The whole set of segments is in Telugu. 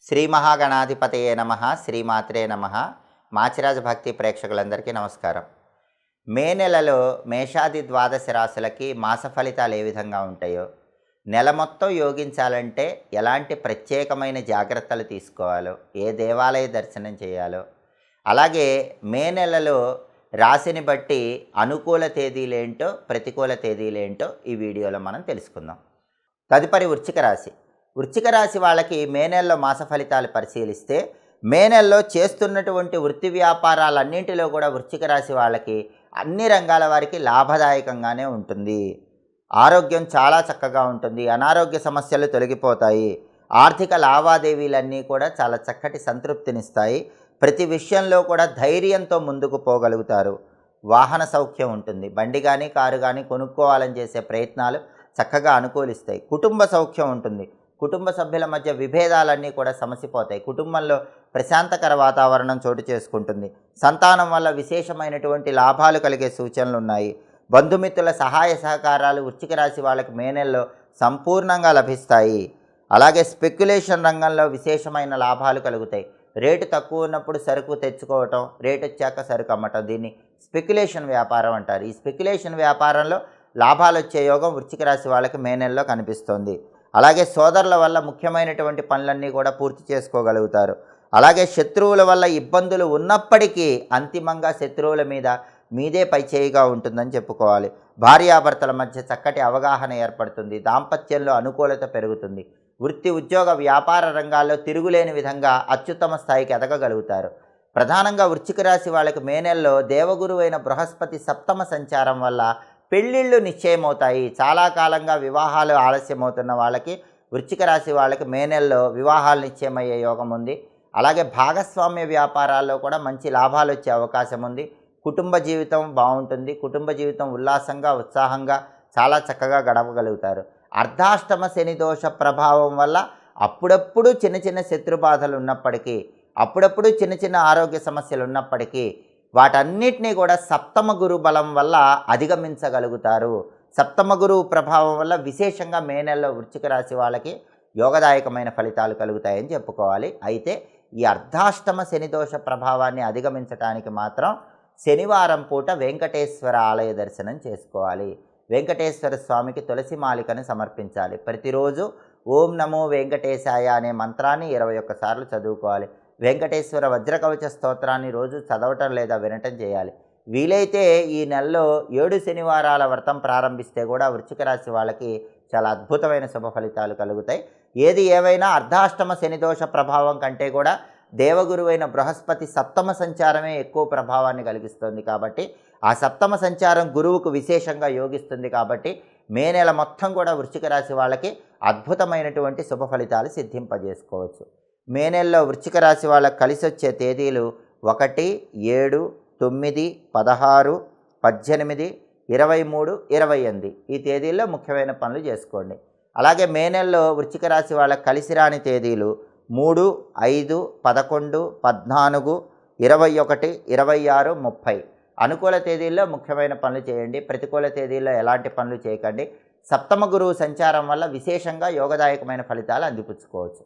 శ్రీ మహాగణాధిపతయే నమః, శ్రీమాత్రే నమః. మాచిరాజ భక్తి ప్రేక్షకులందరికీ నమస్కారం. మే నెలలో మేషాది ద్వాదశ రాశులకి మాస ఫలితాలు ఏ విధంగా ఉంటాయో, నెల మొత్తం యోగించాలంటే ఎలాంటి ప్రత్యేకమైన జాగ్రత్తలు తీసుకోవాలో, ఏ దేవాలయ దర్శనం చేయాలో, అలాగే మే నెలలో రాశిని బట్టి అనుకూల తేదీలేంటో ప్రతికూల తేదీలేంటో ఈ వీడియోలో మనం తెలుసుకుందాం. తదుపరి వృశ్చిక రాశి. వృశ్చిక రాశి వాళ్ళకి మే నెలలో మాస ఫలితాలు పరిశీలిస్తే, మే నెలలో చేస్తున్నటువంటి వృత్తి వ్యాపారాలన్నింటిలో కూడా వృశ్చిక రాశి వాళ్ళకి అన్ని రంగాల వారికి లాభదాయకంగానే ఉంటుంది. ఆరోగ్యం చాలా చక్కగా ఉంటుంది, అనారోగ్య సమస్యలు తొలగిపోతాయి, ఆర్థిక లావాదేవీలన్నీ కూడా చాలా చక్కటి సంతృప్తినిస్తాయి, ప్రతి విషయంలో కూడా ధైర్యంతో ముందుకు పోగలుగుతారు. వాహన సౌఖ్యం ఉంటుంది, బండి కానీ కారు కానీ కొనుక్కోవాలని చేసే ప్రయత్నాలు చక్కగా అనుకూలిస్తాయి. కుటుంబ సౌఖ్యం ఉంటుంది, కుటుంబ సభ్యుల మధ్య విభేదాలన్నీ కూడా సమసిపోతాయి, కుటుంబంలో ప్రశాంతకర వాతావరణం చోటు చేసుకుంటుంది, సంతానం వల్ల విశేషమైనటువంటి లాభాలు కలిగే సూచనలు ఉన్నాయి. బంధుమిత్రుల సహాయ సహకారాలు వృశ్చిక రాశి వాళ్ళకి మే నెలలో సంపూర్ణంగా లభిస్తాయి. అలాగే స్పెక్యులేషన్ రంగంలో విశేషమైన లాభాలు కలుగుతాయి. రేటు తక్కువ ఉన్నప్పుడు సరుకు తెచ్చుకోవటం, రేటు వచ్చాక సరుకు అమ్మటం, దీన్ని స్పెక్యులేషన్ వ్యాపారం అంటారు. ఈ స్పెక్యులేషన్ వ్యాపారంలో లాభాలు వచ్చే యోగం వృశ్చిక రాశి వాళ్ళకి మే నెలలో కనిపిస్తుంది. అలాగే సోదరుల వల్ల ముఖ్యమైనటువంటి పనులన్నీ కూడా పూర్తి చేసుకోగలుగుతారు. అలాగే శత్రువుల వల్ల ఇబ్బందులు ఉన్నప్పటికీ అంతిమంగా శత్రువుల మీదే పైచేయిగా ఉంటుందని చెప్పుకోవాలి. భార్యాభర్తల మధ్య చక్కటి అవగాహన ఏర్పడుతుంది, దాంపత్యంలో అనుకూలత పెరుగుతుంది, వృత్తి ఉద్యోగ వ్యాపార రంగాల్లో తిరుగులేని విధంగా అత్యుత్తమ స్థాయికి ఎదగగలుగుతారు. ప్రధానంగా వృశ్చిక రాశి వాళ్ళకి మే నెలలో దేవగురువైన బృహస్పతి సప్తమ సంచారం వల్ల పెళ్ళిళ్ళు నిశ్చయమవుతాయి. చాలా కాలంగా వివాహాలు ఆలస్యమవుతున్న వాళ్ళకి, వృశ్చిక రాశి వాళ్ళకి మే నెలలో వివాహాలు నిశ్చయమయ్యే యోగం ఉంది. అలాగే భాగస్వామ్య వ్యాపారాల్లో కూడా మంచి లాభాలు వచ్చే అవకాశం ఉంది. కుటుంబ జీవితం బాగుంటుంది, కుటుంబ జీవితం ఉల్లాసంగా ఉత్సాహంగా చాలా చక్కగా గడపగలుగుతారు. అర్ధాష్టమ శని దోష ప్రభావం వల్ల అప్పుడప్పుడు చిన్న చిన్న శత్రుబాధలు ఉన్నప్పటికీ, అప్పుడప్పుడు చిన్న చిన్న ఆరోగ్య సమస్యలు ఉన్నప్పటికీ వాటన్నిటినీ కూడా సప్తమ గురు బలం వల్ల అధిగమించగలుగుతారు. సప్తమ గురువు ప్రభావం వల్ల విశేషంగా మే నెలలో వృశ్చిక రాశి వాళ్ళకి యోగదాయకమైన ఫలితాలు కలుగుతాయని చెప్పుకోవాలి. అయితే ఈ అర్ధాష్టమ శనిదోష ప్రభావాన్ని అధిగమించడానికి మాత్రం శనివారం పూట వెంకటేశ్వర ఆలయ దర్శనం చేసుకోవాలి. వెంకటేశ్వర స్వామికి తులసి మాలికను సమర్పించాలి. ప్రతిరోజు ఓం నమో వెంకటేశాయ అనే మంత్రాన్ని 21 సార్లు చదువుకోవాలి. వెంకటేశ్వర వజ్రకవచ స్తోత్రాన్ని రోజు చదవటం లేదా వినటం చేయాలి. వీలైతే ఈ నెలలో 7 శనివారాల వ్రతం ప్రారంభిస్తే కూడా వృశ్చిక రాశి వాళ్ళకి చాలా అద్భుతమైన శుభ ఫలితాలు కలుగుతాయి. ఏది ఏవైనా అర్ధాష్టమ శనిదోష ప్రభావం కంటే కూడా దేవగురువైన బృహస్పతి సప్తమ సంచారమే ఎక్కువ ప్రభావాన్ని కలిగిస్తుంది. కాబట్టి ఆ సప్తమ సంచారం గురువుకు విశేషంగా యోగిస్తుంది. కాబట్టి మే నెల మొత్తం కూడా వృశ్చిక రాశి వాళ్ళకి అద్భుతమైనటువంటి శుభ ఫలితాలు సిద్ధింపజేసుకోవచ్చు. మే నెలలో వృశ్చిక రాశి వాళ్ళకి కలిసి వచ్చే తేదీలు 1, 7, 9, 16, 18, 23, 28 ఈ తేదీల్లో ముఖ్యమైన పనులు చేసుకోండి. అలాగే మే నెలలో వృశ్చిక రాశి వాళ్ళకి కలిసి రాని తేదీలు 3, 5, 11, 14, 21, 26, 30. అనుకూల తేదీల్లో ముఖ్యమైన పనులు చేయండి, ప్రతికూల తేదీల్లో ఎలాంటి పనులు చేయకండి. సప్తమ గురువు సంచారం వల్ల విశేషంగా యోగదాయకమైన ఫలితాలు అందిపుచ్చుకోవచ్చు.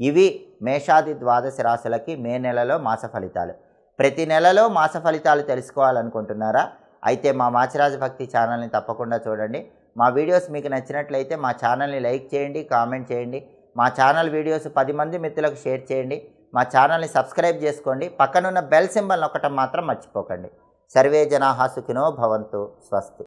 ఇవి మేషాది ద్వాదశ రాశులకి మే నెలలో మాస ఫలితాలు. ప్రతి నెలలో మాస ఫలితాలు తెలుసుకోవాలనుకుంటున్నారా? అయితే మా మాచిరాజ భక్తి ఛానల్ని తప్పకుండా చూడండి. మా వీడియోస్ మీకు నచ్చినట్లయితే మా ఛానల్ని లైక్ చేయండి, కామెంట్ చేయండి. మా ఛానల్ వీడియోస్ 10 మంది మిత్రులకు షేర్ చేయండి. మా ఛానల్ని సబ్స్క్రైబ్ చేసుకోండి. పక్కనున్న బెల్ సింబల్ నొక్కటం మాత్రం మర్చిపోకండి. సర్వే జనాః సుఖినో భవంతు. స్వస్తి.